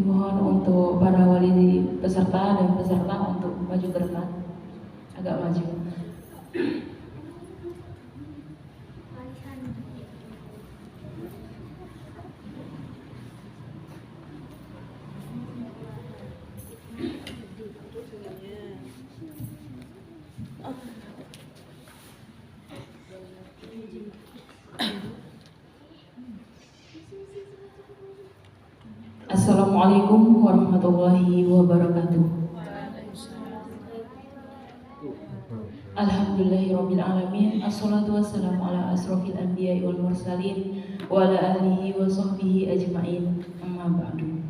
Dimohon untuk para wali peserta dan peserta untuk maju ke depan, agak maju. Assalamualaikum warahmatullahi wabarakatuh. Alhamdulillahirrabbilalamin. Assalatu wassalamu ala asrofil anbiya'i wal mursalin wa ala alihi wa sahbihi ajma'in. Amma ba'du.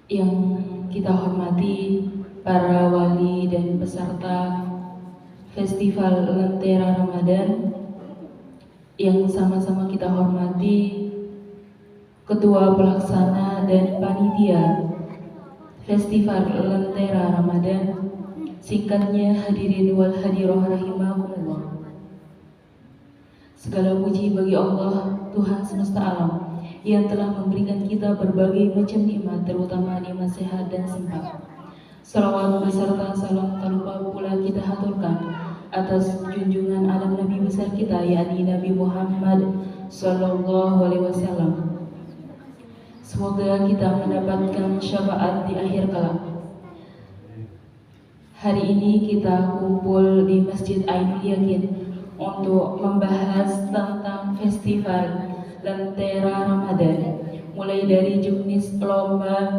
Yang kita hormati para wali dan peserta Festival Lentera Ramadan, yang sama-sama kita hormati Ketua Pelaksana dan Panitia Festival Lentera Ramadan, singkatnya hadirin wal hadiroh rahimahumullah. Segala puji bagi Allah, Tuhan semesta alam, yang telah memberikan kita berbagai macam nikmat, terutama nikmat sehat dan sempat. Salawat beserta salam tak lupa pula kita haturkan atas junjungan alam Nabi besar kita, yakni Nabi Muhammad Sallallahu Alaihi Wasallam. Semoga kita mendapatkan syafaat di akhir kelak. Hari ini kita kumpul di Masjid Ainul Yakin untuk membahas tentang Festival Lentera Ramadan, mulai dari juknis lomba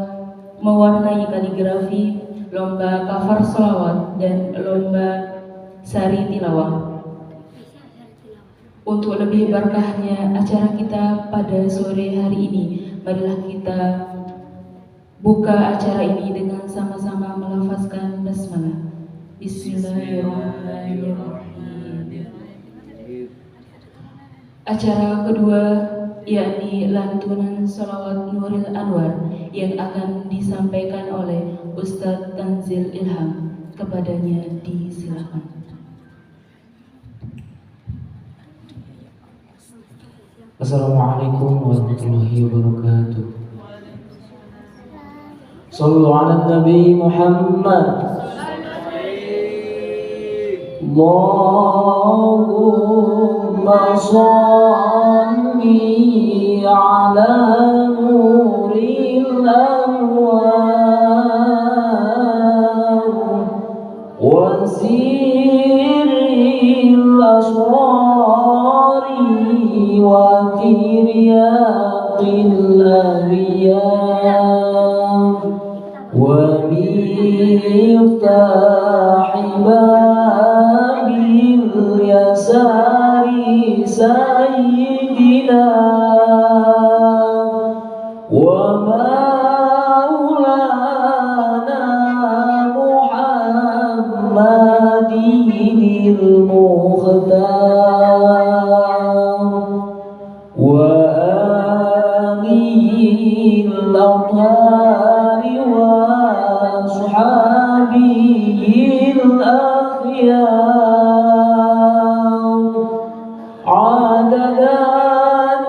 mewarnai kaligrafi, lomba cover sholawat, dan lomba sari tilawah. Untuk lebih berkahnya acara kita pada sore hari ini, marilah kita buka acara ini dengan sama-sama melafazkan basmalah. Bismillahirrahmanirrahim. Acara kedua yakni lantunan sholawat Nuril Anwar yang akan disampaikan oleh Ustadz Tanzil Ilham. Kepadanya disilakan. Assalamualaikum warahmatullahi wabarakatuh. Sallu ala Nabi Muhammad. Allahumma salli ala nuril anwar wa sirril asrari wa tiryaqil ahyam wa miftahi babil yasari sayyidina wa maulana Muhammadinil mukhtar wa alihil athari wa ashabihil akhyar adada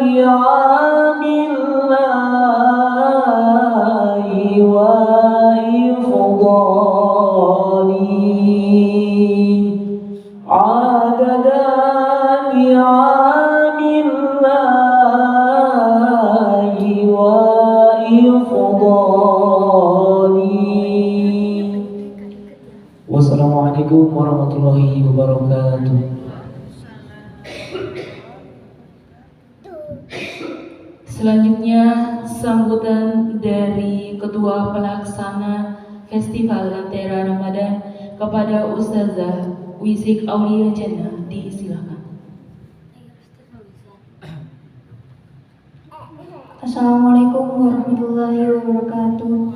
ni'amillahi wa ifdali adada ni'amillahi wa ifdali. Wassalamualaikum warahmatullahi wabarakatuh. Selanjutnya sambutan dari Ketua Pelaksana Festival Lentera Ramadan kepada Ustazah Wisik Aulia Jannah, disilakan. Assalamualaikum warahmatullahi wabarakatuh.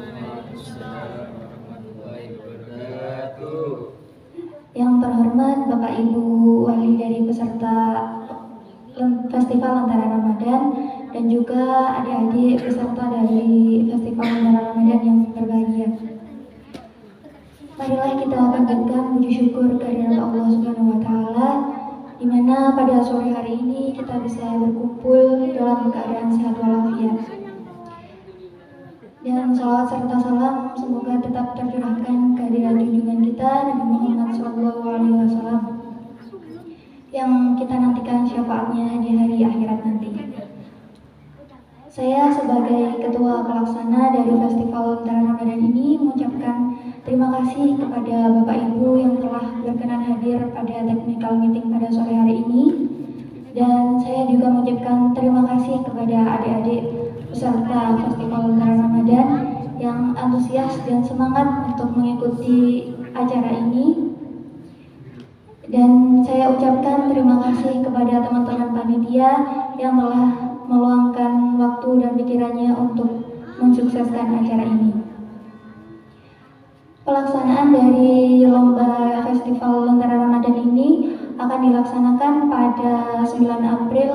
Yang terhormat Bapak Ibu Wali dari peserta Festival Lentera Ramadan dan juga adik-adik peserta dari Festival Lentera Ramadan yang berbahagia. Marilah kita panjatkan puji syukur kehadirat Allah Subhanahu wa taala di mana pada sore hari ini kita bisa berkumpul dalam keadaan sehat walafiat. Dan salawat serta salam semoga tetap tercurahkan kehadiran junjungan kita Nabi Muhammad SAW yang kita nantikan syafaatnya di hari akhirat nanti. Saya sebagai ketua pelaksana dari Festival Lentera Ramadan ini mengucapkan terima kasih kepada Bapak Ibu yang telah berkenan hadir pada technical meeting pada sore hari ini. Dan saya juga mengucapkan terima kasih kepada adik-adik peserta Festival Lentera Ramadan yang antusias dan semangat untuk mengikuti acara ini. Dan saya ucapkan terima kasih kepada teman-teman panitia yang telah meluangkan waktu dan pikirannya untuk mensukseskan acara ini. Pelaksanaan dari Lomba Festival Lentera Ramadan ini akan dilaksanakan pada 9 April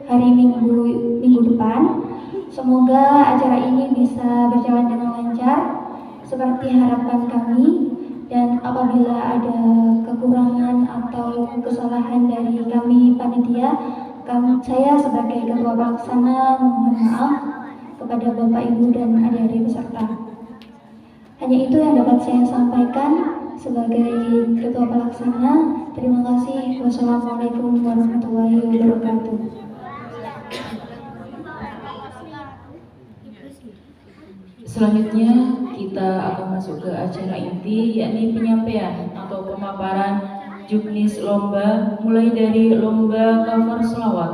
hari Minggu depan. Semoga acara ini bisa berjalan dengan lancar seperti harapan kami, dan apabila ada kekurangan atau kesalahan dari kami panitia, saya sebagai ketua pelaksana mohon maaf kepada Bapak Ibu dan adik-adik peserta. Hanya itu yang dapat saya sampaikan sebagai ketua pelaksana. Terima kasih. Wassalamualaikum warahmatullahi wabarakatuh. Selanjutnya kita akan masuk ke acara inti, yakni penyampaian atau pemaparan juknis lomba, mulai dari lomba cover selawat,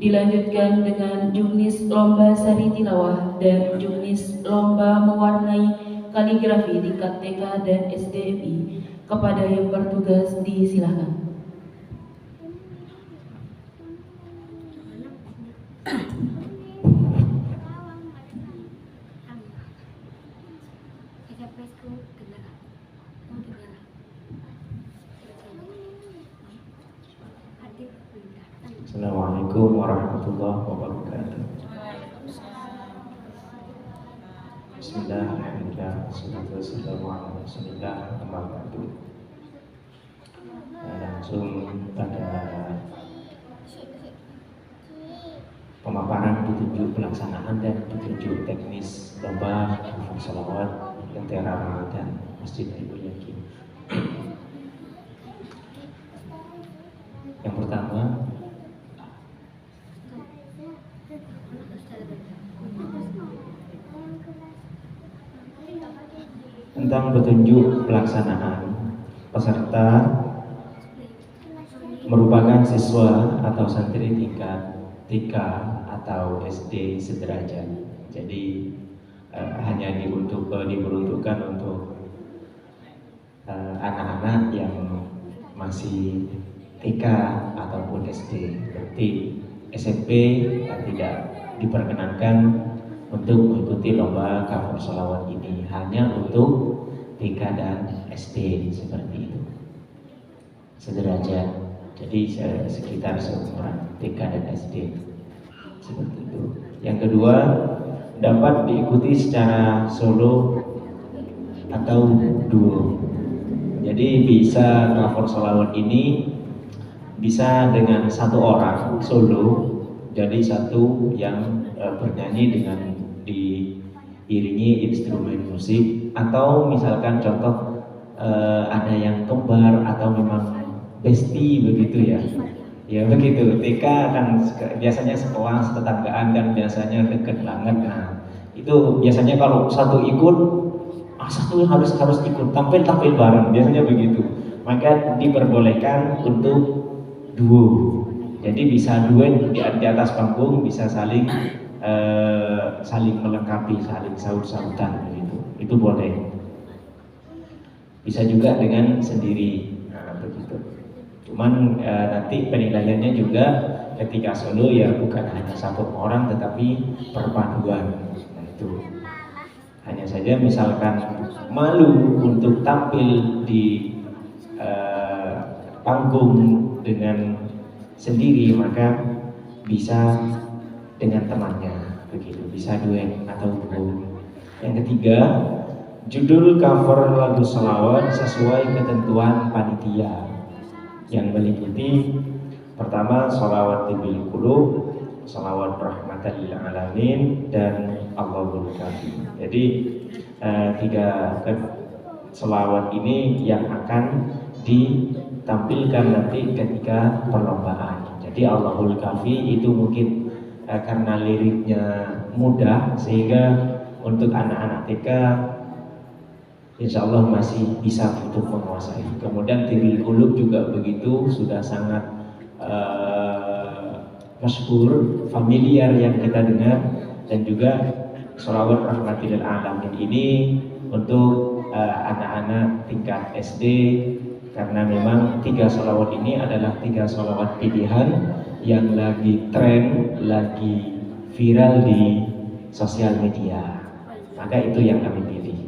dilanjutkan dengan juknis lomba sari tilawah, dan juknis lomba mewarnai kaligrafi tingkat TK dan SDMI. Kepada yang bertugas disilakan. Assalamualaikum warahmatullahi wabarakatuh. Bismillahirrahmanirrahim. Wassalatu wassalamu ala Rasulillah. Amma ba'du. Langsung pada pemaparan petunjuk pelaksanaan dan petunjuk teknis lomba cover selawat Lentera Ramadan Masjid Ibu Yakin. Yang pertama, tentang petunjuk pelaksanaan. Peserta merupakan siswa atau santri tingkat TK atau SD sederajat. Jadi hanya diperuntukkan untuk anak-anak yang masih TK ataupun SD. Berarti SMP tidak diperkenankan untuk mengikuti lomba cover selawat ini, hanya untuk TK dan SD seperti itu, sederajat. Jadi sekitar seumuran TK dan SD seperti itu. Yang kedua, dapat diikuti secara solo atau duo. Jadi bisa cover selawat ini bisa dengan satu orang solo, jadi satu yang bernyanyi dengan diiringi instrumen musik, atau misalkan contoh ada yang kembar atau memang besti begitu ya. Ya begitu. TK kan biasanya sekelas tetanggaan kan biasanya deket banget. Nah, itu biasanya kalau satu ikut, satu harus ikut tampil bareng, biasanya begitu. Maka diperbolehkan untuk duo. Jadi bisa duet di atas panggung, bisa saling melengkapi, saling saut-sautan begitu. Itu boleh. Bisa juga dengan sendiri. Nah, begitu. Cuman nanti penilaiannya juga ketika solo ya bukan hanya satu orang tetapi perpaduan. Nah, itu. Hanya saja misalkan malu untuk tampil di panggung dengan sendiri, maka bisa dengan temannya begitu, bisa duet atau duo. Yang ketiga, judul cover lagu selawat sesuai ketentuan panitia. yang meliputi pertama sholawat tibil qulub, sholawat rahmatan lil alamin, dan Allahul kafi. Jadi tiga sholawat ini yang akan ditampilkan nanti ketika perlombaan. Jadi Allahul kafi itu mungkin karena liriknya mudah sehingga untuk anak-anak TK insya Allah masih bisa untuk menguasai. Kemudian tibil qulub juga begitu, sudah sangat masyhur, familiar yang kita dengar. Dan juga sholawat rahmatil alamin ini untuk anak-anak tingkat SD, karena memang 3 sholawat ini adalah 3 sholawat pilihan yang lagi tren, lagi viral di sosial media, maka itu yang kami pilih.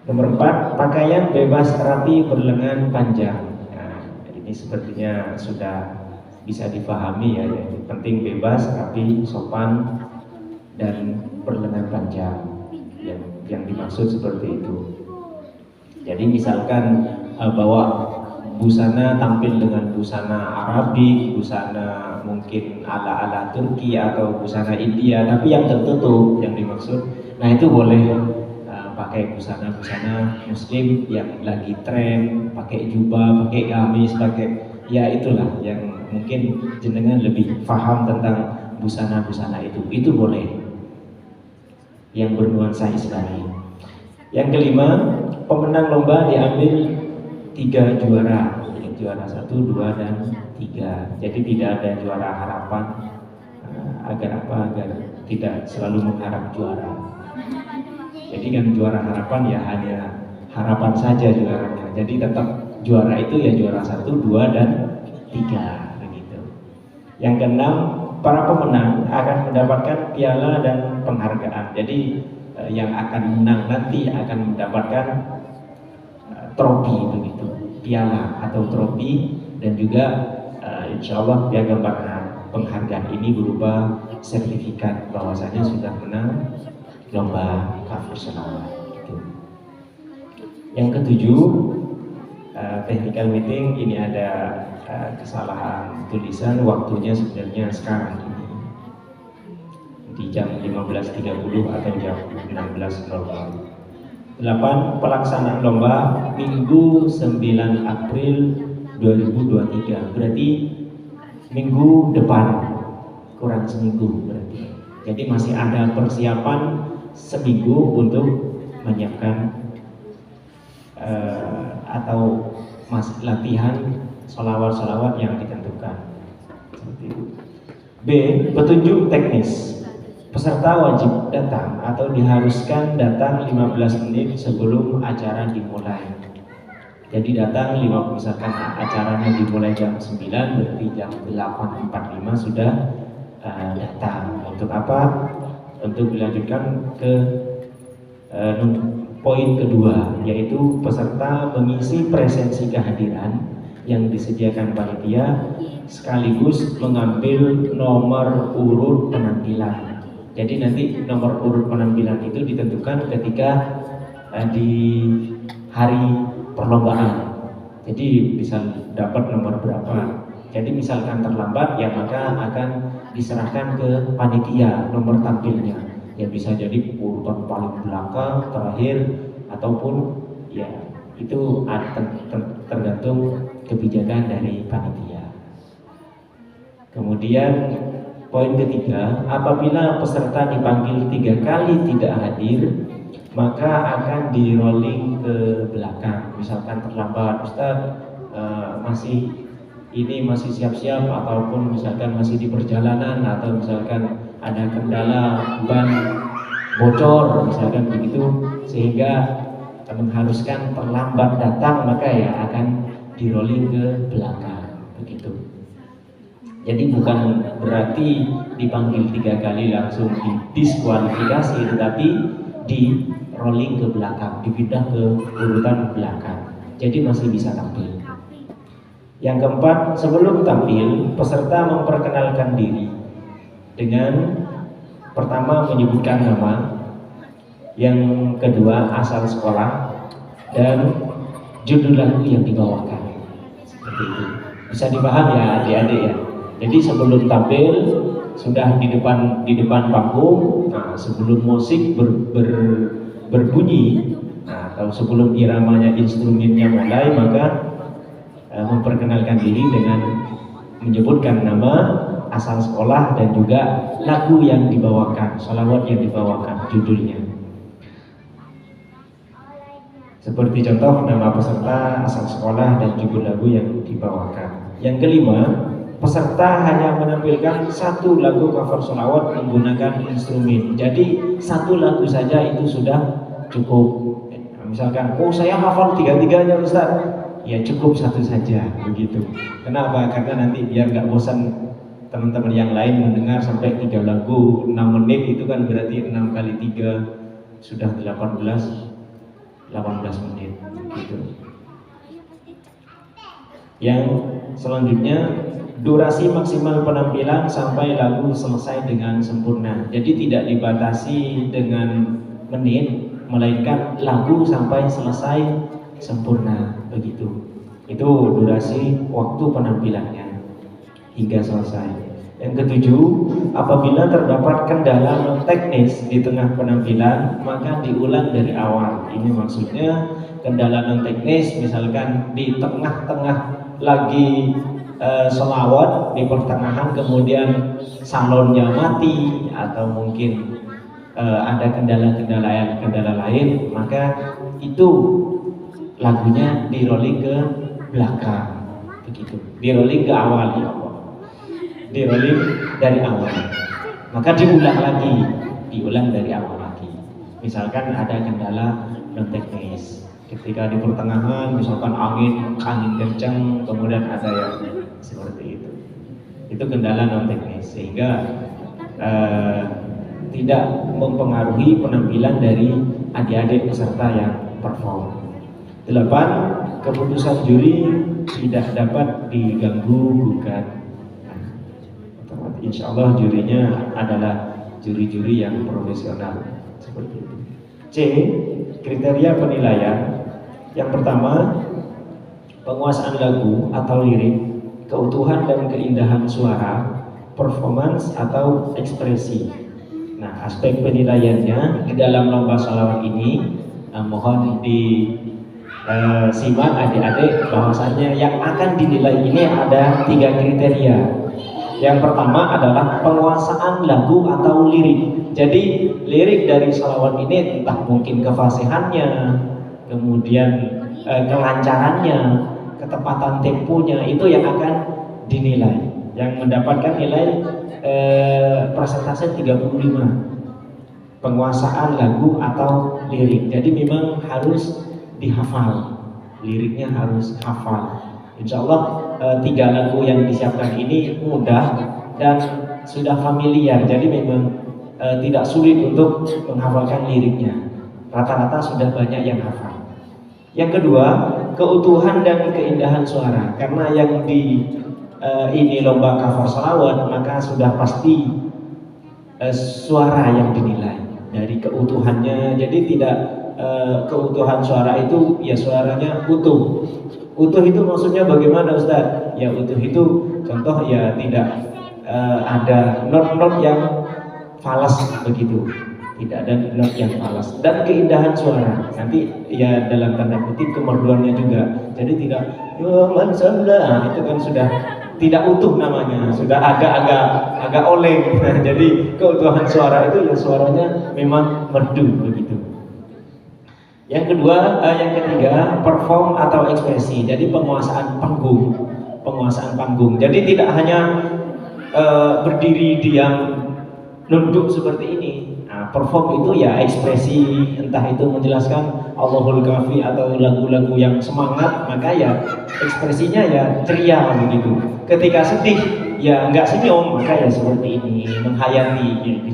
Nomor 4, pakaian bebas rapi berlengan panjang. Nah, ini sepertinya sudah bisa dipahami ya, yang penting bebas, rapi, sopan, dan berlengan panjang. Yang dimaksud seperti itu. Jadi misalkan bawa busana, tampil dengan busana Arabik, busana mungkin ala-ala Turki atau busana India, tapi yang tertutup yang dimaksud. Nah itu boleh pakai busana-busana Muslim yang lagi tren, pakai jubah, pakai gamis, pakai ya itulah yang mungkin jenengan lebih paham tentang busana-busana itu boleh, yang bernuansa Islami. Yang kelima, pemenang lomba diambil 3 juara, juara 1, 2, dan 3. Jadi tidak ada juara harapan. Agar apa? Agar tidak selalu mengharap juara. Jadi kan juara harapan ya hanya harapan saja juaranya. Jadi tetap juara itu ya juara 1, 2, dan 3 begitu. Yang keenam, para pemenang akan mendapatkan piala dan penghargaan. Jadi yang akan menang nanti akan mendapatkan trofi begitu, piala atau trofi, dan juga insya Allah piagam penghargaan ini berupa sertifikat bahwasanya sudah menang lomba cover sholawat. Gitu. Yang ketujuh, technical meeting ini ada kesalahan tulisan, waktunya sebenarnya sekarang ini di jam 15.30 atau jam 16.00. 8. Pelaksanaan lomba Minggu 9 April 2023, berarti minggu depan, kurang seminggu berarti. Jadi masih ada persiapan seminggu untuk menyiapkan atau masih latihan sholawat-sholawat yang ditentukan. B. Petunjuk teknis. Peserta wajib datang atau diharuskan datang 15 menit sebelum acara dimulai. Jadi datang misalkan acaranya dimulai jam 9, berarti jam 8.45 sudah datang. Untuk apa? Untuk dilanjutkan ke poin kedua, yaitu peserta mengisi presensi kehadiran yang disediakan panitia sekaligus mengambil nomor urut penampilan. Jadi nanti nomor urut penampilan itu ditentukan ketika di hari perlombaan. Jadi bisa dapat nomor berapa. Jadi misalkan terlambat ya maka akan diserahkan ke panitia nomor tampilnya. Ya bisa jadi urutan paling belakang, terakhir, ataupun ya itu tergantung kebijakan dari panitia. Kemudian poin ketiga, apabila peserta dipanggil 3 kali tidak hadir, maka akan di rolling ke belakang. Misalkan terlambat, Ustaz masih siap-siap, ataupun misalkan masih di perjalanan, atau misalkan ada kendala ban bocor, misalkan begitu, sehingga mengharuskan terlambat datang, maka ya akan di rolling ke belakang begitu. Jadi bukan berarti dipanggil 3 kali langsung didiskualifikasi, tetapi di rolling ke belakang, dipindah ke urutan belakang. Jadi masih bisa tampil. Yang keempat, sebelum tampil, peserta memperkenalkan diri dengan pertama menyebutkan nama, yang kedua asal sekolah, dan judul lagu yang dibawakan. Seperti itu. Bisa dipahami ya adik-adik ya. Jadi sebelum tampil sudah di depan panggung. Nah, sebelum musik berbunyi, nah, atau sebelum iramanya instrumennya mulai, maka memperkenalkan diri dengan menyebutkan nama, asal sekolah, dan juga lagu yang dibawakan, sholawat yang dibawakan, judulnya. Seperti contoh nama peserta, asal sekolah, dan judul lagu yang dibawakan. Yang kelima, peserta hanya menampilkan satu lagu cover sholawat menggunakan instrumen. Jadi satu lagu saja itu sudah cukup. Misalkan, oh saya hafal tiga-tiganya Ustaz, ya cukup satu saja, begitu. Kenapa? Karena nanti biar nggak bosan teman-teman yang lain mendengar sampai 3 lagu 6 menit, itu kan berarti 6 kali 3 sudah 18 menit gitu. Yang selanjutnya, durasi maksimal penampilan sampai lagu selesai dengan sempurna. Jadi tidak dibatasi dengan menit, melainkan lagu sampai selesai sempurna, begitu. Itu durasi waktu penampilannya hingga selesai. Yang ketujuh, apabila terdapat kendala non teknis di tengah penampilan, maka diulang dari awal. Ini maksudnya kendala non teknis, misalkan di tengah-tengah lagi sholawat, di pertengahan kemudian salonnya mati, atau mungkin ada kendala lain, maka itu lagunya di rolling ke belakang, begitu. Di rolling ke awal, ya Allah. Di rolling dari awal, maka diulang dari awal lagi. Misalkan ada kendala non teknis ketika di pertengahan, misalkan angin kencang, kemudian ada yang seperti itu kendala non teknis, sehingga tidak mempengaruhi penampilan dari adik-adik peserta yang perform. 8. Keputusan juri tidak dapat diganggu gugat. Insya Allah jurinya adalah juri-juri yang profesional, seperti itu. C. Kriteria penilaian. Yang pertama, penguasaan lagu atau lirik, keutuhan dan keindahan suara, performance atau ekspresi. Nah, aspek penilaiannya di dalam lomba sholawat ini, mohon disimak adik-adik, bahwasannya yang akan dinilai ini ada 3 kriteria. Yang pertama adalah penguasaan lagu atau lirik. Jadi lirik dari sholawat ini entah mungkin kefasihannya, kemudian kelancarannya, ketepatan temponya, itu yang akan dinilai. Yang mendapatkan nilai persentase 35. Penguasaan lagu atau lirik. Jadi memang harus dihafal, liriknya harus hafal. Insya Allah 3 lagu yang disiapkan ini mudah dan sudah familiar, jadi memang tidak sulit untuk menghafalkan liriknya. Rata-rata sudah banyak yang hafal. Yang kedua, keutuhan dan keindahan suara. Karena yang ini lomba cover sholawat, maka sudah pasti suara yang dinilai dari keutuhannya. Jadi tidak keutuhan suara itu ya suaranya utuh. Utuh itu maksudnya bagaimana Ustaz? Ya utuh itu contoh ya tidak ada not yang falas, begitu. Tidak ada not yang falas. Dan keindahan suara, nanti ya dalam tanda kutip kemerduannya juga. Jadi tidak itu kan sudah tidak utuh namanya, sudah agak oleng. Jadi keutuhan suara itu ya suaranya memang merdu, begitu. Yang kedua, yang ketiga, perform atau ekspresi. Jadi penguasaan panggung. Jadi tidak hanya berdiri diam nunduk seperti ini. Nah, perform itu ya ekspresi, entah itu menjelaskan Allahul Kafi atau lagu-lagu yang semangat, maka ya ekspresinya ya ceria, begitu. Ketika sedih ya nggak senyum, maka ya seperti ini, menghayati gitu.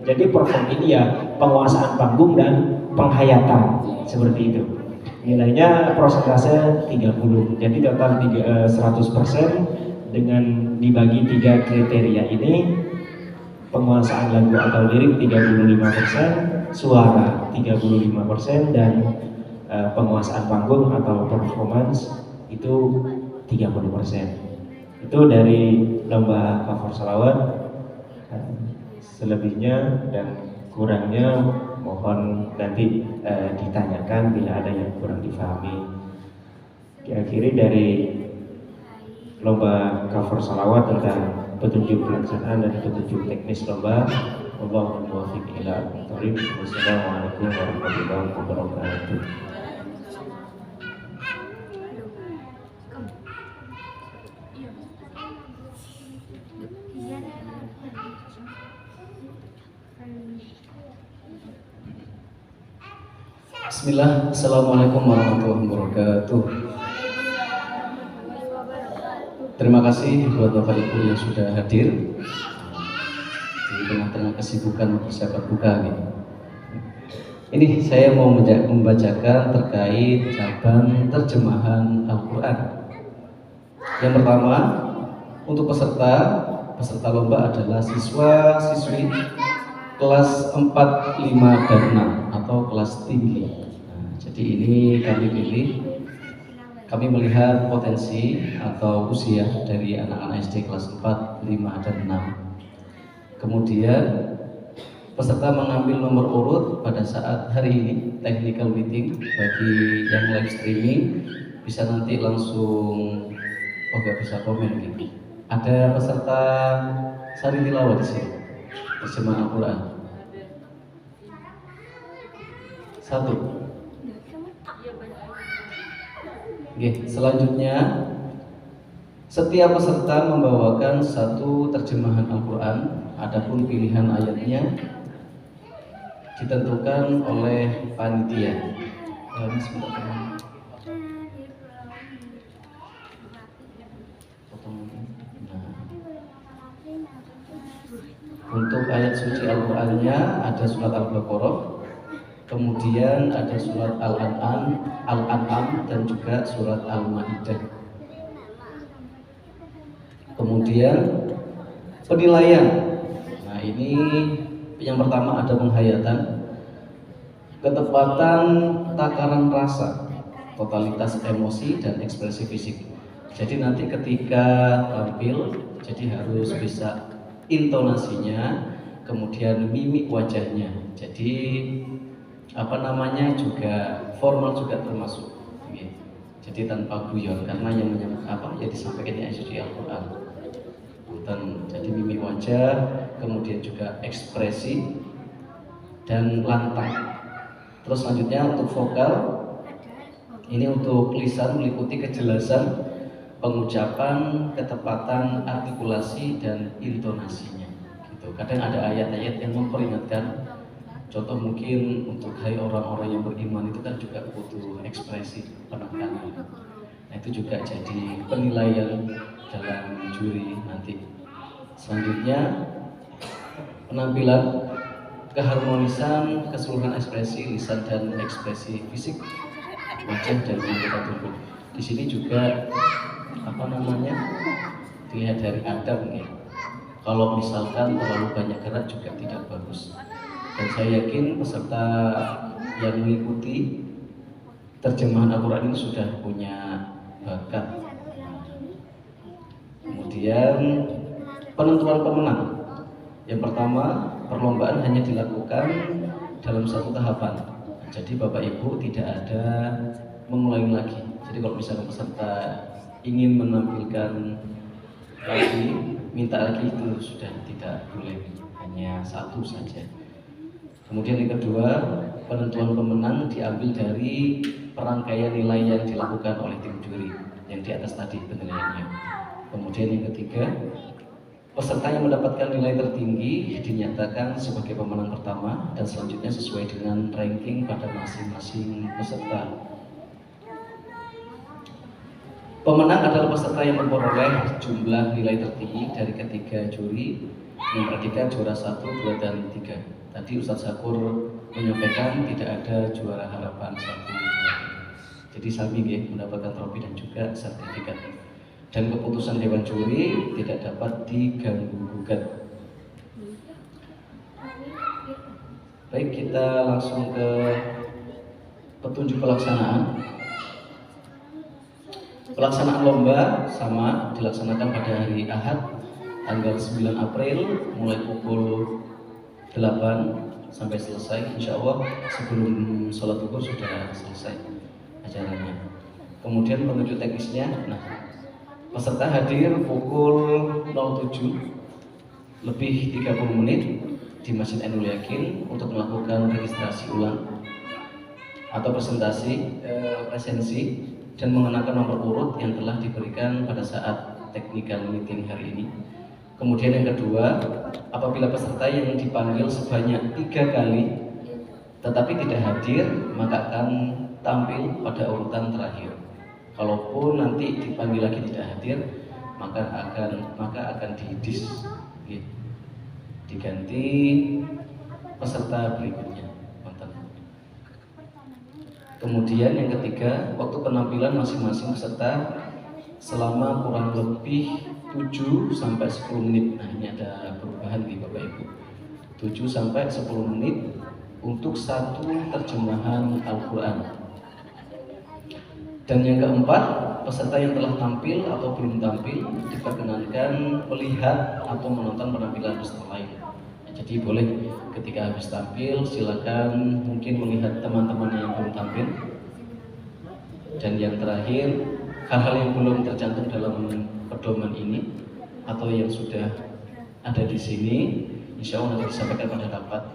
Jadi perform ini ya penguasaan panggung dan penghayatan, seperti itu. Nilainya persentase 30. Jadi total 100% dengan dibagi 3 kriteria ini. Penguasaan lagu atau lirik 35%, suara 35%, dan penguasaan panggung atau performance itu 30%. Itu dari lomba cover salawat. Selebihnya dan kurangnya mohon nanti ditanyakan bila ada yang kurang difahami. Diakhiri dari lomba cover salawat tentang petunjuk pelaksanaan dan petunjuk teknis lomba. Wallahul muwaffiq ila aqwamit thoriq. Wassalamualaikum warahmatullahi wabarakatuh. Bismillah, Assalamualaikum warahmatullahi wabarakatuh. Terima kasih buat Bapak Ibu yang sudah hadir di tengah-tengah kesibukan persiapan buka gitu. Ini saya mau membacakan terkait cabang terjemahan Al-Quran. Yang pertama, untuk peserta lomba adalah siswa-siswi kelas 4, 5, dan 6 atau kelas tinggi. Jadi ini kami melihat potensi atau usia dari anak-anak SD kelas 4, 5, dan 6. Kemudian peserta mengambil nomor urut pada saat hari ini technical meeting. Bagi yang live streaming bisa nanti langsung gak bisa komen gitu. Ada peserta sari tilawah di sini terjemahan Al-Quran. 1. Oke, selanjutnya setiap peserta membawakan satu terjemahan Al-Quran. Adapun pilihan ayatnya ditentukan oleh panitia. Untuk ayat suci Al-Qurannya ada surat Al-Baqarah, kemudian ada surat Al-An'am dan juga surat Al-Maidah. Kemudian penilaian. Nah, ini yang pertama ada penghayatan, ketepatan takaran rasa, totalitas emosi dan ekspresi fisik. Jadi nanti ketika tampil, jadi harus bisa intonasinya, kemudian mimik wajahnya. Jadi juga formal juga termasuk. Jadi tanpa guyon, karena yang ya disampaikan di ayat suci Al-Quran. Jadi mimik wajah, kemudian juga ekspresi dan lantang. Terus selanjutnya untuk vokal, ini untuk lisan meliputi kejelasan pengucapan, ketepatan artikulasi dan intonasinya. Gitu. Kadang ada ayat-ayat yang memperingatkan. Contoh mungkin untuk hai orang-orang yang beriman itu kan juga butuh ekspresi penekanan. Nah, itu juga jadi penilaian dalam juri nanti. Selanjutnya penampilan, keharmonisan keseluruhan ekspresi lisan dan ekspresi fisik wajah dan anggota tubuh. Di sini juga dilihat dari adab ya. Kalau misalkan terlalu banyak gerak juga tidak bagus. Dan saya yakin peserta yang mengikuti terjemahan Al-Quran ini sudah punya bakat. Kemudian penentuan pemenang. Yang pertama, perlombaan hanya dilakukan dalam satu tahapan. Jadi Bapak Ibu tidak ada mengulangi lagi. Jadi kalau misalnya peserta ingin menampilkan lagi, minta lagi, itu sudah tidak boleh, hanya satu saja. Kemudian yang kedua, penentuan pemenang diambil dari perangkaian nilai yang dilakukan oleh tim juri yang di atas tadi penilaiannya. Kemudian yang ketiga, peserta yang mendapatkan nilai tertinggi dinyatakan sebagai pemenang pertama dan selanjutnya sesuai dengan ranking pada masing-masing peserta. Pemenang adalah peserta yang memperoleh jumlah nilai tertinggi dari ketiga juri yang perhatikan juara 1, 2, dan 3. Tadi Ustadz Syakur menyampaikan tidak ada juara harapan 1, 2. Jadi Sami mendapatkan trofi dan juga sertifikat. Dan keputusan Dewan Juri tidak dapat diganggu-gugat. Baik, kita langsung ke petunjuk pelaksanaan. Pelaksanaan lomba sama dilaksanakan pada hari Ahad tanggal 9 April mulai pukul 8 sampai selesai. Insya Allah sebelum sholat zuhur sudah selesai acaranya. Kemudian penunjuk teknisnya, nah peserta hadir pukul 07 lebih 30 menit di Masjid Ainul Yakin untuk melakukan registrasi ulang atau presensi dan mengenakan nomor urut yang telah diberikan pada saat technical meeting hari ini. Kemudian yang kedua, apabila peserta yang dipanggil sebanyak 3 kali tetapi tidak hadir, maka akan tampil pada urutan terakhir. Kalaupun nanti dipanggil lagi tidak hadir, maka akan diganti peserta berikutnya. Kemudian yang ketiga, waktu penampilan masing-masing peserta selama kurang lebih 7 sampai 10 menit. Nah, ini ada perubahan nih Bapak Ibu. 7 sampai 10 menit untuk satu terjemahan Al-Qur'an. Dan yang keempat, peserta yang telah tampil atau belum tampil diperkenankan melihat atau menonton penampilan peserta lain. Jadi boleh ketika habis tampil silakan mungkin melihat teman-teman yang belum tampil. Dan yang terakhir, hal-hal yang belum tercantum dalam pedoman ini atau yang sudah ada di sini, insya Allah nanti disampaikan pada rapat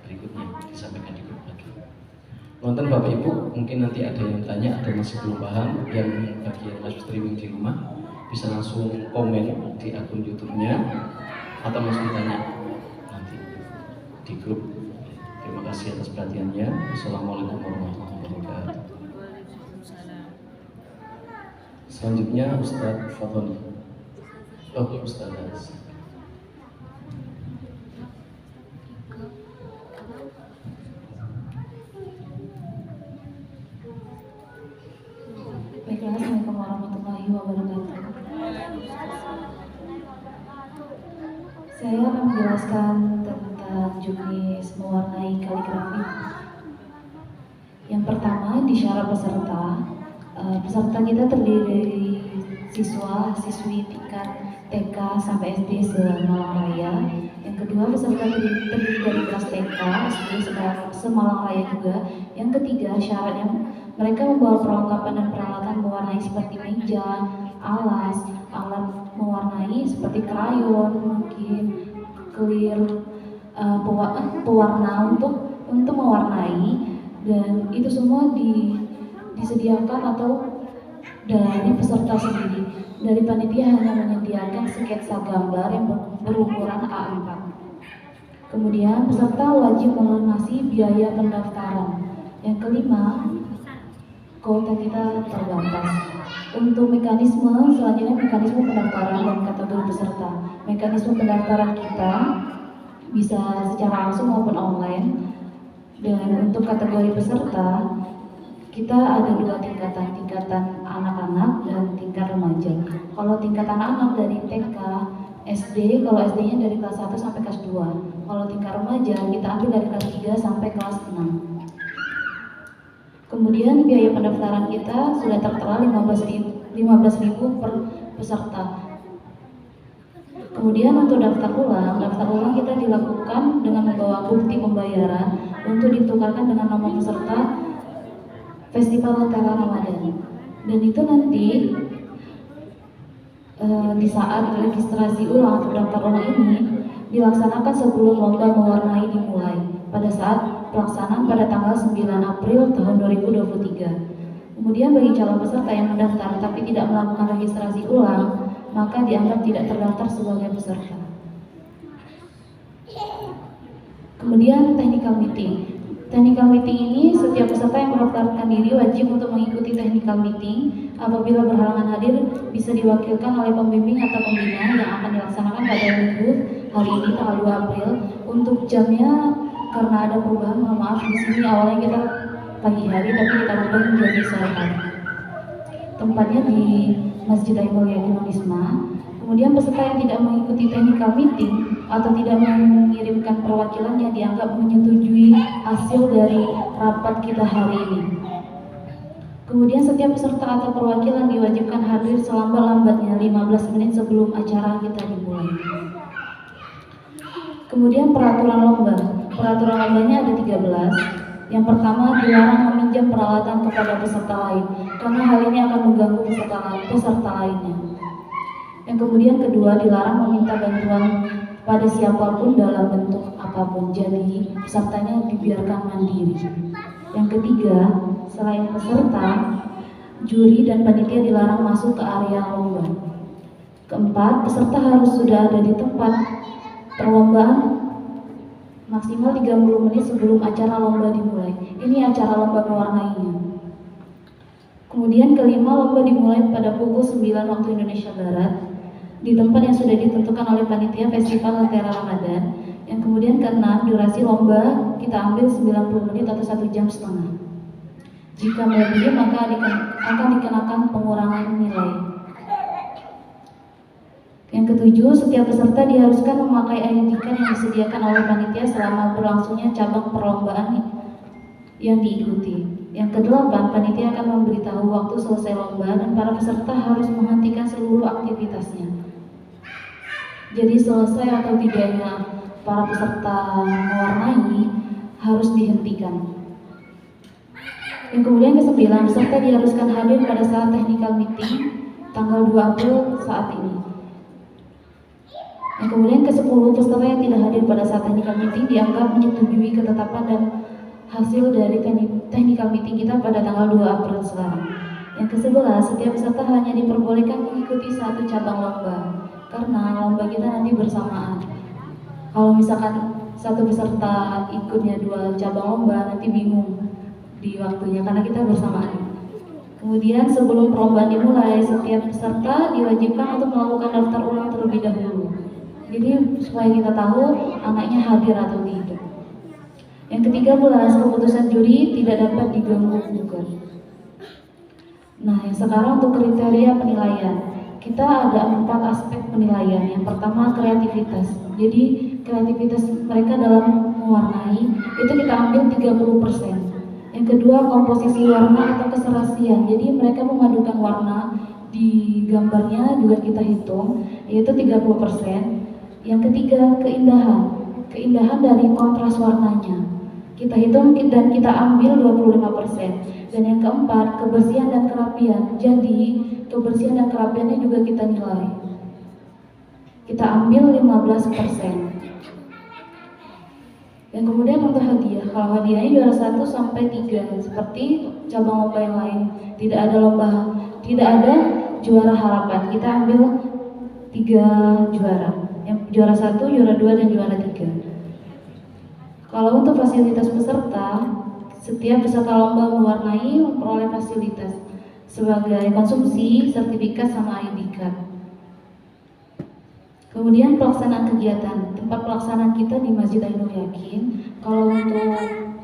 berikutnya, disampaikan di grup lagi. Nonton Bapak Ibu, mungkin nanti ada yang tanya, ada masih belum paham, yang bagian live streaming di rumah bisa langsung komen di akun YouTube-nya atau langsung tanya nanti di grup. Terima kasih atas perhatiannya. Assalamualaikum warahmatullahi wabarakatuh. Selanjutnya Ustadz Fadholi. Oh, Ustadz. Baiklah, Assalamualaikum warahmatullahi wabarakatuh. Saya akan menjelaskan tentang juknis mewarnai kaligrafi. Yang pertama, di syarat peserta. Peserta kita terdiri dari siswa-siswi tingkat TK sampai SD se-Malang Raya. Yang kedua, peserta terdiri dari kelas TK, SD se-Malang Raya juga. Yang ketiga, syaratnya mereka membawa perlengkapan dan peralatan mewarnai seperti meja, alas, alat mewarnai seperti krayon, mungkin clear, pewarna untuk mewarnai, dan itu semua disediakan atau dari peserta sendiri. Dari panitia hanya menyediakan sketsa gambar yang berukuran A4. Kemudian peserta wajib melunasi biaya pendaftaran. Yang kelima, kuota kita terbatas. Untuk mekanisme, selanjutnya mekanisme pendaftaran dan kategori peserta. Mekanisme pendaftaran kita bisa secara langsung maupun online. Dan untuk kategori peserta, kita ada 2 tingkatan, tingkatan anak-anak dan tingkat remaja. Kalau tingkat anak-anak dari TK, SD, kalau SD-nya dari kelas 1 sampai kelas 2. Kalau tingkat remaja, kita ambil dari kelas 3 sampai kelas 6. Kemudian biaya pendaftaran kita sudah tertera 15.000 per peserta. Kemudian untuk daftar ulang kita dilakukan dengan membawa bukti pembayaran untuk ditukarkan dengan nomor peserta Festival Lentera Ramadan. Dan itu nanti di saat registrasi ulang atau daftar ulang ini dilaksanakan sebelum lomba mewarnai dimulai pada saat pelaksanaan pada tanggal 9 April tahun 2023. Kemudian bagi calon peserta yang mendaftar tapi tidak melakukan registrasi ulang, maka dianggap tidak terdaftar sebagai peserta. Kemudian technical meeting. Technical meeting ini setiap peserta yang mendaftarkan diri wajib untuk mengikuti technical meeting. Apabila berhalangan hadir bisa diwakilkan oleh pembimbing atau pembina yang akan dilaksanakan pada minggu hari ini tanggal 2 April. Untuk jamnya karena ada perubahan, mohon maaf, di sini awalnya kita pagi hari tapi kita ubah menjadi sore hari. Tempatnya di Masjid Ainul Yakin Wisma. Kemudian peserta yang tidak mengikuti technical meeting atau tidak mengirimkan perwakilannya dianggap menyetujui hasil dari rapat kita hari ini. Kemudian setiap peserta atau perwakilan diwajibkan hadir selambat-lambatnya 15 menit sebelum acara kita dimulai. Kemudian peraturan lomba. Peraturan lombanya ada 13. Yang pertama, dilarang meminjam peralatan kepada peserta lain karena hal ini akan mengganggu peserta lainnya. Yang kemudian kedua, dilarang meminta bantuan pada siapapun dalam bentuk apapun, jadi pesertanya dibiarkan mandiri. Yang ketiga, selain peserta, juri dan panitia dilarang masuk ke area lomba. Keempat, peserta harus sudah ada di tempat perlombaan maksimal 30 menit sebelum acara lomba dimulai. Ini acara lomba mewarnainya. Kemudian kelima, lomba dimulai pada pukul 9 waktu Indonesia Barat di tempat yang sudah ditentukan oleh panitia Festival Lentera Ramadan. Yang kemudian keenam, durasi lomba kita ambil 90 menit atau 1,5 jam. Jika melebihi maka akan dikenakan pengurangan nilai. Yang ketujuh, setiap peserta diharuskan memakai ID card yang disediakan oleh panitia selama berlangsungnya cabang perlombaan yang diikuti. Yang kedelapan, panitia akan memberitahu waktu selesai lomba dan para peserta harus menghentikan seluruh aktivitasnya. Jadi selesai atau tidaknya para peserta mewarnai harus dihentikan. Yang kemudian ke-9, peserta diharuskan hadir pada saat technical meeting tanggal 2 April saat ini. Yang kemudian ke-10, peserta yang tidak hadir pada saat technical meeting dianggap menyetujui ketetapan dan hasil dari technical meeting kita pada tanggal 2 April sekarang. Yang ke-11, setiap peserta hanya diperbolehkan mengikuti satu cabang lomba karena lomba kita nanti bersamaan. Kalau misalkan satu peserta ikutnya 2 cabang lomba, nanti bingung di waktunya karena kita bersamaan. Kemudian sebelum perlombaan dimulai, setiap peserta diwajibkan untuk melakukan daftar ulang terlebih dahulu. Jadi supaya kita tahu anaknya hadir atau tidak. Yang ke-13, keputusan juri tidak dapat diganggu-gugat. Nah, yang sekarang untuk kriteria penilaian. Kita ada 4 aspek penilaian. Yang pertama, kreativitas. Jadi kreativitas mereka dalam mewarnai itu kita ambil 30%. Yang kedua, komposisi warna atau keserasian. Jadi mereka memadukan warna di gambarnya juga kita hitung, yaitu 30%. Yang ketiga, keindahan. Keindahan dari kontras warnanya. Kita hitung dan kita ambil 25%. Dan yang keempat, kebersihan dan kerapian. Jadi kebersihan dan kerapiannya juga kita nilai. Kita ambil 15%. Yang kemudian untuk hadiah, kalau hadiahnya juara 1 sampai 3 seperti cabang lomba yang lain. Tidak ada juara harapan. Kita ambil 3 juara. Yang juara 1, juara 2 dan juara 3. Kalau untuk fasilitas peserta, setiap peserta lomba mewarnai memperoleh fasilitas sebagai konsumsi, sertifikat sama ID card. Kemudian pelaksanaan kegiatan, tempat pelaksanaan kita di Masjid Ainul Yakin. Kalau untuk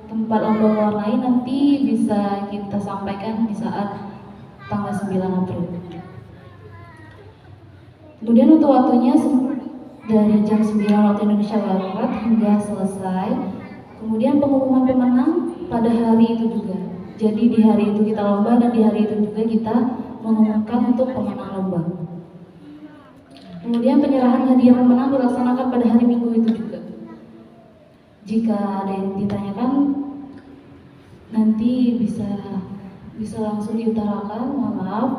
tempat lomba mewarnai nanti bisa kita sampaikan di saat tanggal 9 April. Kemudian untuk waktunya dari jam 9 waktu Indonesia Barat hingga selesai. Kemudian pengumuman pemenang pada hari itu juga. Jadi di hari itu kita lomba dan di hari itu juga kita mengumumkan untuk pemenang lomba. Kemudian penyerahan hadiah pemenang dilaksanakan pada hari Minggu itu juga. Jika ada yang ditanyakan, nanti bisa langsung diutarakan. Mohon maaf.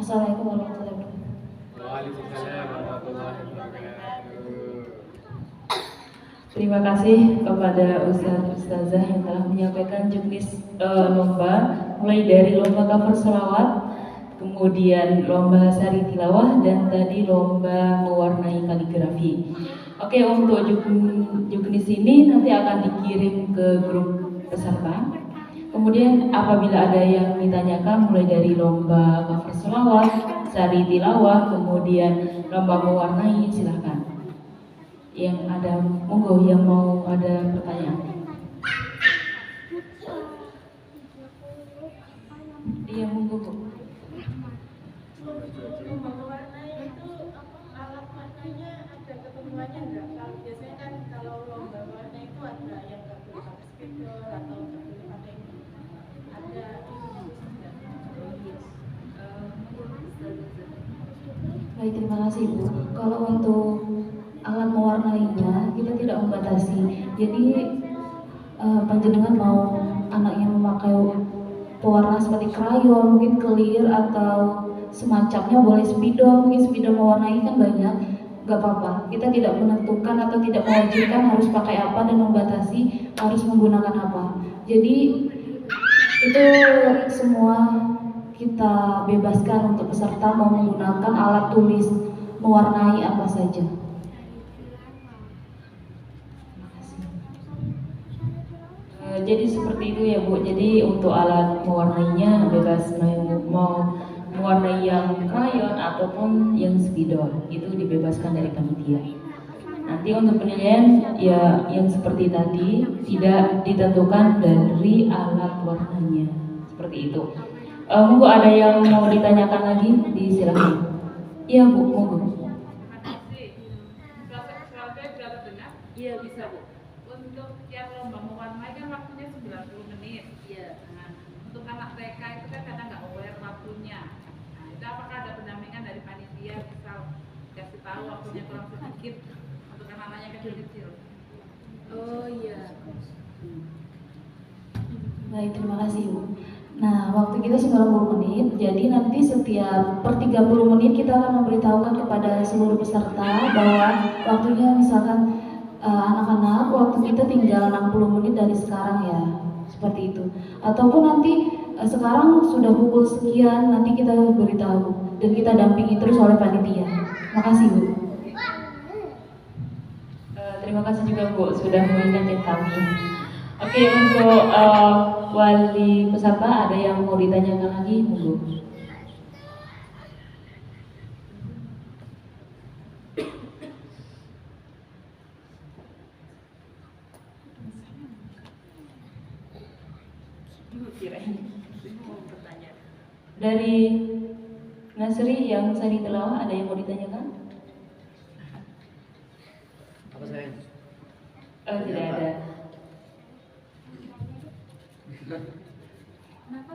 Assalamualaikum warahmatullahi wabarakatuh. Waalaikumsalam warahmatullahi wabarakatuh. Terima kasih kepada Ustazah yang telah menyampaikan jenis lomba, mulai dari lomba cover selawat, kemudian lomba sari tilawah, dan tadi lomba mewarnai kaligrafi. Oke, untuk juknis ini nanti akan dikirim ke grup peserta. Kemudian apabila ada yang ditanyakan mulai dari lomba cover selawat, sari tilawah, kemudian lomba mewarnai, silahkan. Yang ada, monggo yang mau ada pertanyaan. Iya, monggo Bu. Lomba mewarnai itu alat warnanya ada ketentuannya enggak? Kalau biasanya kan kalau lomba warna itu ada yang nggak boleh pakai spidol atau nggak boleh pakai ada itu enggak? Baik, terima kasih Bu. Kalau untuk alat mewarnainya kita tidak membatasi. Jadi panjenengan mau anaknya memakai pewarna seperti krayon, mungkin clear atau semacamnya, boleh spidol, mungkin spidol mewarnai kan banyak, nggak apa-apa. Kita tidak menentukan atau tidak mewajibkan harus pakai apa dan membatasi harus menggunakan apa. Jadi itu semua kita bebaskan untuk peserta mau menggunakan alat tulis mewarnai apa saja. Jadi seperti itu ya Bu. Jadi untuk alat mewarnainya bebas, mau mewarnai yang krayon ataupun yang spidol, itu dibebaskan dari panitia. Nanti untuk penilaian ya yang seperti tadi, tidak ditentukan dari alat warnanya, seperti itu. Monggo ada yang mau ditanyakan lagi, disilakan. Iya Bu, monggo. Iya bisa Bu. Untuk yang lomba mewarnai kan waktunya 90 menit. Iya. Nah, untuk anak TK itu kan kadang nggak aware waktunya. Nah, itu apakah ada pendampingan dari panitia, misal kasih tahu waktunya kurang sedikit untuk anak-anaknya kecil-kecil? Oh iya. Baik, terima kasih Bu. Nah, waktu kita 90 menit, jadi nanti setiap per 30 menit kita akan memberitahukan kepada seluruh peserta bahwa waktunya misalkan anak-anak, waktu kita tinggal 60 menit dari sekarang ya, seperti itu. Ataupun nanti sekarang sudah pukul sekian, nanti kita beritahu dan kita dampingi terus oleh panitia. Makasih Bu. Terima kasih juga Bu sudah mengingatkan kami. Oke, untuk wali peserta ada yang mau ditanyakan lagi, Bu? Dari Nasri yang Sari Telawah ada yang mau ditanyakan? Apa sayang? Tidak ada. Kenapa?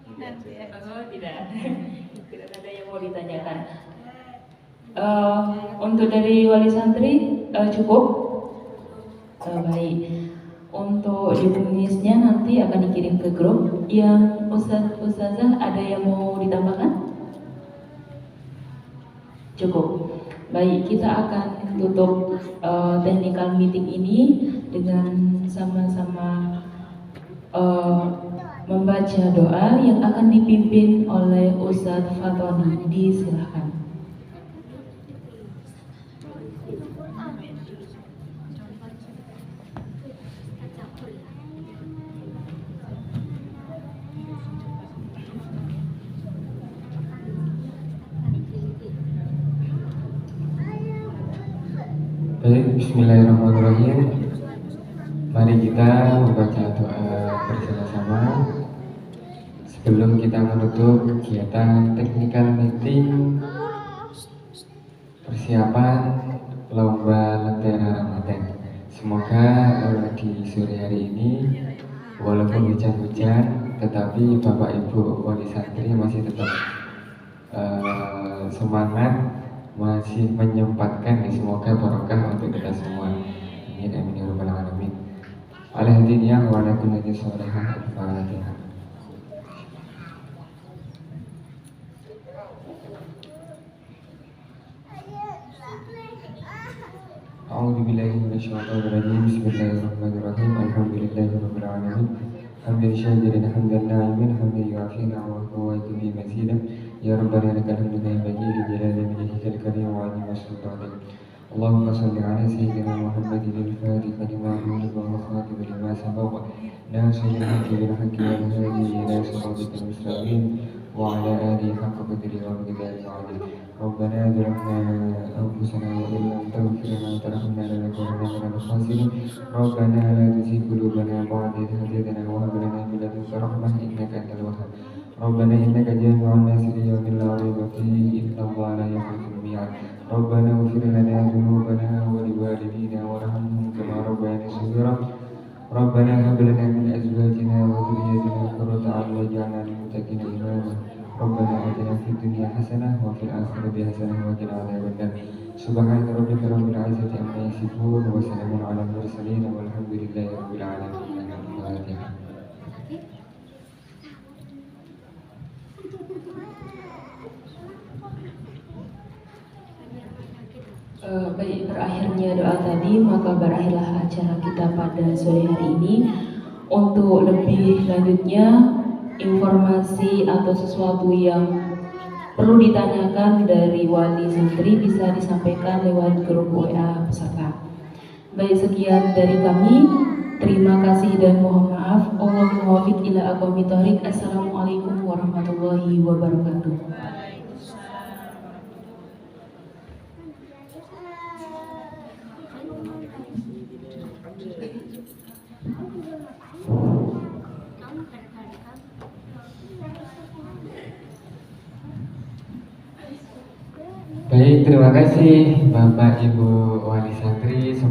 Oh, tidak ada. Tidak ada yang mau ditanyakan. Untuk dari wali santri cukup? Baik. Untuk juknisnya nanti akan dikirim ke grup. Yang Ustazah ada yang mau ditambahkan? Cukup. Baik, kita akan tutup technical meeting ini dengan sama-sama membaca doa yang akan dipimpin oleh Ustadz Fatoni. Disilahkan. Baik, bismillahirrahmanirrahim. Mari kita membaca doa bersama-sama sebelum kita menutup kegiatan technical meeting persiapan lomba Lentera Ramadan. Semoga di sore hari ini walaupun hujan-hujan, tetapi Bapak Ibu wali santri masih tetap semangat, masih menyempatkan. Semoga barokah untuk kita semua. Amin amin ya rabbal alamin. Alhamdulillah wa ala kulli sholihah. Al-Fatihah. A'udzu billahi minasyaitonir rajim. Bismillahirrahmanirrahim. Alhamdulillahi rabbil alamin. Hamdan syakirin hamdan na'imin hamdan yu'afi ni'amahu wa yu'ti mazidah. Ya Rabbana lakal hamdu la yanbaghi li jalali wajhikal karim wa 'azimi sultanik. Allahumma shalli ala sayyidina Muhammadin al-Fatih lima ughliqa wal khatim lima sabaqa nasiril haqqi bil haqqi wal hadi ila siratikal mustaqim wa ala alihi haqqa qadrihi wa miqdarihi 'azim. Rabbana zalamna anfusana wa in lam taghfir lana wa tarhamna lanakunanna minal khasirin. Rabbana la tuzigh qulubana ba'da idh hadaytana wa hab lana min ladunka rahmah innaka antal wahhab. Rabbana innaka jami'un nasi li yawmin la rayba fihi inna Allaha la yukhliful mi'ad. Rabbana ighfir lana dhunubana wa liwalidina warhamhum kama rabbayana shaghira. Rabbana hab lana min azwajina wa dhurriyyatina qurrata a'yun waj'alna lil muttaqina imama. Rabbana atina fid dunya hasanah حسنة وفي الآخرة حسنة وقنا عذاب النار. سبحان ربك رب العزة عما يصفون وسلام على المرسلين والحمد لله رب العالمين. الفاتحة. Baik, berakhirnya doa tadi, maka berakhirlah acara kita pada sore hari ini. Untuk lebih lanjutnya, informasi atau sesuatu yang perlu ditanyakan dari wali santri bisa disampaikan lewat grup WA peserta. Baik, sekian dari kami. Terima kasih dan mohon maaf. Allahumma waffiq ila aqwamit thoriq. Assalamualaikum warahmatullahi wabarakatuh. Baik, terima kasih Bapak Ibu Wali Santri.